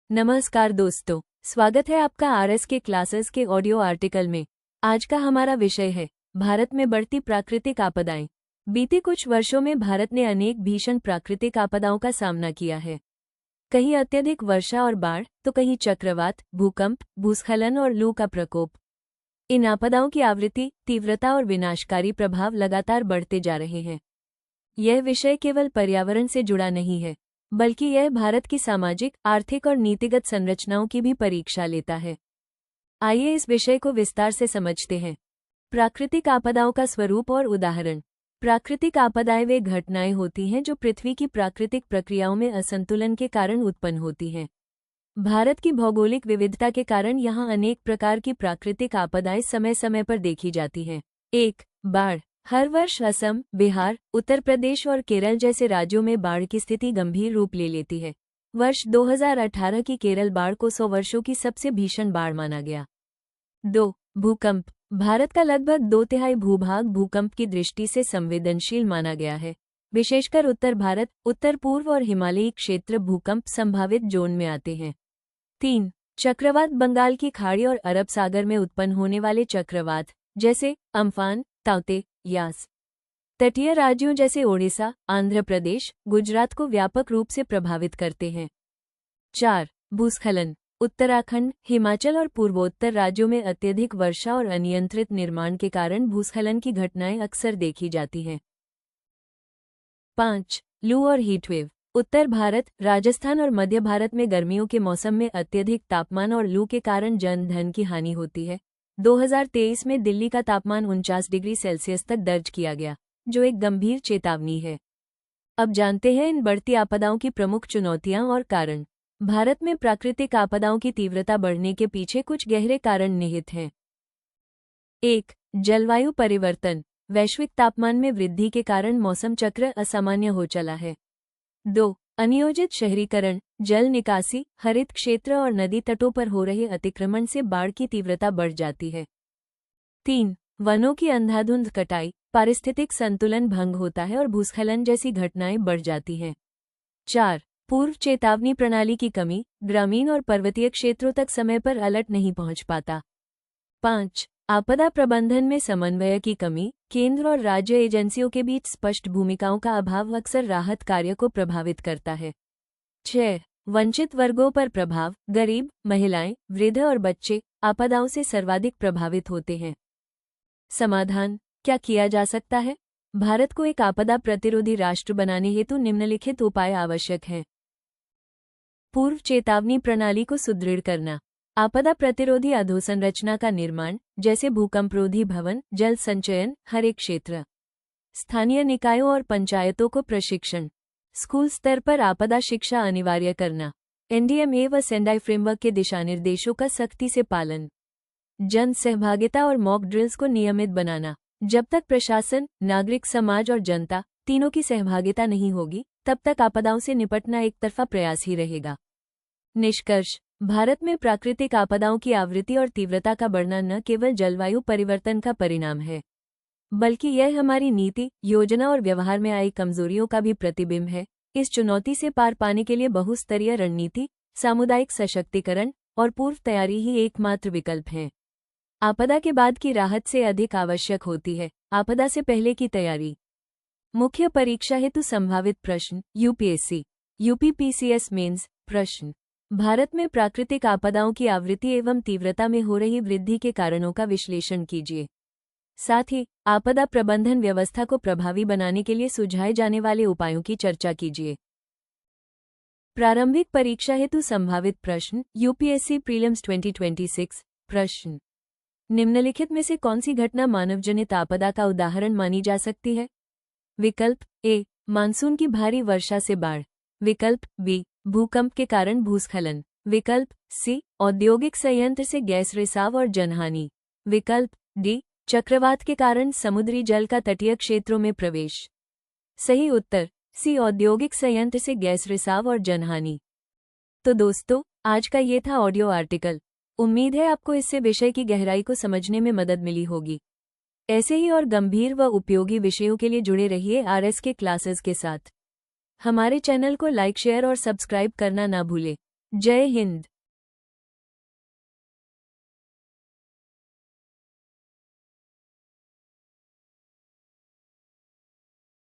नमस्कार दोस्तों, स्वागत है आपका आरएस के क्लासेस के ऑडियो आर्टिकल में। आज का हमारा विषय है भारत में बढ़ती प्राकृतिक आपदाएं। बीते कुछ वर्षों में भारत ने अनेक भीषण प्राकृतिक आपदाओं का सामना किया है। कहीं अत्यधिक वर्षा और बाढ़, तो कहीं चक्रवात, भूकंप, भूस्खलन और लू का प्रकोप। इन आपदाओं की आवृत्ति, तीव्रता और विनाशकारी प्रभाव लगातार बढ़ते जा रहे हैं। यह विषय केवल पर्यावरण से जुड़ा नहीं है, बल्कि यह भारत की सामाजिक, आर्थिक और नीतिगत संरचनाओं की भी परीक्षा लेता है। आइए इस विषय को विस्तार से समझते हैं। प्राकृतिक आपदाओं का स्वरूप और उदाहरण। प्राकृतिक आपदाएं वे घटनाएं होती हैं जो पृथ्वी की प्राकृतिक प्रक्रियाओं में असंतुलन के कारण उत्पन्न होती हैं। भारत की भौगोलिक विविधता के कारण यहाँ अनेक प्रकार की प्राकृतिक आपदाएं समय समय पर देखी जाती हैं। 1. बाढ़। हर वर्ष असम, बिहार, उत्तर प्रदेश और केरल जैसे राज्यों में बाढ़ की स्थिति गंभीर रूप ले लेती है। वर्ष 2018 की केरल बाढ़ को 100 वर्षों की सबसे भीषण बाढ़ माना गया। 2. भूकंप। भारत का लगभग 2/3 भूभाग भूकंप की दृष्टि से संवेदनशील माना गया है। विशेषकर उत्तर भारत, उत्तर पूर्व और हिमालयी क्षेत्र भूकंप संभावित जोन में आते हैं। 3. चक्रवात। बंगाल की खाड़ी और अरब सागर में उत्पन्न होने वाले चक्रवात, जैसे अम्फान, ताउते, यास, तटीय राज्यों जैसे ओडिशा, आंध्र प्रदेश, गुजरात को व्यापक रूप से प्रभावित करते हैं। 4. भूस्खलन। उत्तराखंड, हिमाचल और पूर्वोत्तर राज्यों में अत्यधिक वर्षा और अनियंत्रित निर्माण के कारण भूस्खलन की घटनाएं अक्सर देखी जाती हैं। 5. लू और हीटवेव। उत्तर भारत, राजस्थान और मध्य भारत में गर्मियों के मौसम में अत्यधिक तापमान और लू के कारण जन धन की हानि होती है। 2023 में दिल्ली का तापमान 49 डिग्री सेल्सियस तक दर्ज किया गया, जो एक गंभीर चेतावनी है। अब जानते हैं इन बढ़ती आपदाओं की प्रमुख चुनौतियां और कारण। भारत में प्राकृतिक आपदाओं की तीव्रता बढ़ने के पीछे कुछ गहरे कारण निहित हैं। 1. जलवायु परिवर्तन। वैश्विक तापमान में वृद्धि के कारण मौसम चक्र असामान्य हो चला है। 2. अनियोजित शहरीकरण। जल निकासी, हरित क्षेत्र और नदी तटों पर हो रहे अतिक्रमण से बाढ़ की तीव्रता बढ़ जाती है। 3. वनों की अंधाधुंध कटाई। पारिस्थितिक संतुलन भंग होता है और भूस्खलन जैसी घटनाएं बढ़ जाती हैं। 4. पूर्व चेतावनी प्रणाली की कमी। ग्रामीण और पर्वतीय क्षेत्रों तक समय पर अलर्ट नहीं पहुंच पाता। 5. आपदा प्रबंधन में समन्वय की कमी। केंद्र और राज्य एजेंसियों के बीच स्पष्ट भूमिकाओं का अभाव अक्सर राहत कार्य को प्रभावित करता है। 6. वंचित वर्गों पर प्रभाव। गरीब, महिलाएं, वृद्ध और बच्चे आपदाओं से सर्वाधिक प्रभावित होते हैं। समाधान। क्या किया जा सकता है? भारत को एक आपदा प्रतिरोधी राष्ट्र बनाने हेतु निम्नलिखित उपाय आवश्यक हैं। पूर्व चेतावनी प्रणाली को सुदृढ़ करना। आपदा प्रतिरोधी अधोसंरचना का निर्माण, जैसे भूकंपरोधी भवन, जल संचयन, हर एक क्षेत्र। स्थानीय निकायों और पंचायतों को प्रशिक्षण। स्कूल स्तर पर आपदा शिक्षा अनिवार्य करना। एनडीएमए व सेंडाई फ्रेमवर्क के दिशानिर्देशों का सख्ती से पालन। जन सहभागिता और मॉक ड्रिल्स को नियमित बनाना। जब तक प्रशासन, नागरिक समाज और जनता तीनों की सहभागिता नहीं होगी, तब तक आपदाओं से निपटना एकतरफा प्रयास ही रहेगा। निष्कर्ष। भारत में प्राकृतिक आपदाओं की आवृत्ति और तीव्रता का बढ़ना न केवल जलवायु परिवर्तन का परिणाम है, बल्कि यह हमारी नीति, योजना और व्यवहार में आई कमजोरियों का भी प्रतिबिंब है। इस चुनौती से पार पाने के लिए बहुस्तरीय रणनीति, सामुदायिक सशक्तिकरण और पूर्व तैयारी ही एकमात्र विकल्प हैं। आपदा के बाद की राहत से अधिक आवश्यक होती है आपदा से पहले की तैयारी। मुख्य परीक्षा हेतु संभावित प्रश्न। यूपीएससी, यूपीपीसीएस मेंस प्रश्न। भारत में प्राकृतिक आपदाओं की आवृत्ति एवं तीव्रता में हो रही वृद्धि के कारणों का विश्लेषण कीजिए। साथ ही आपदा प्रबंधन व्यवस्था को प्रभावी बनाने के लिए सुझाए जाने वाले उपायों की चर्चा कीजिए। प्रारंभिक परीक्षा हेतु संभावित प्रश्न। यूपीएससी प्रीलिम्स 2026 प्रश्न। निम्नलिखित में से कौन सी घटना मानवजनित आपदा का उदाहरण मानी जा सकती है? विकल्प ए, मानसून की भारी वर्षा से बाढ़। विकल्प बी, भूकंप के कारण भूस्खलन। विकल्प सी, औद्योगिक संयंत्र से गैस रिसाव और जनहानि। विकल्प डी, चक्रवात के कारण समुद्री जल का तटीय क्षेत्रों में प्रवेश। सही उत्तर सी, औद्योगिक संयंत्र से गैस रिसाव और जनहानि। तो दोस्तों, आज का ये था ऑडियो आर्टिकल। उम्मीद है आपको इससे विषय की गहराई को समझने में मदद मिली होगी। ऐसे ही और गंभीर व उपयोगी विषयों के लिए जुड़े रहिए आरएस के क्लासेस के साथ। हमारे चैनल को लाइक, शेयर और सब्सक्राइब करना ना भूलें। जय हिंद।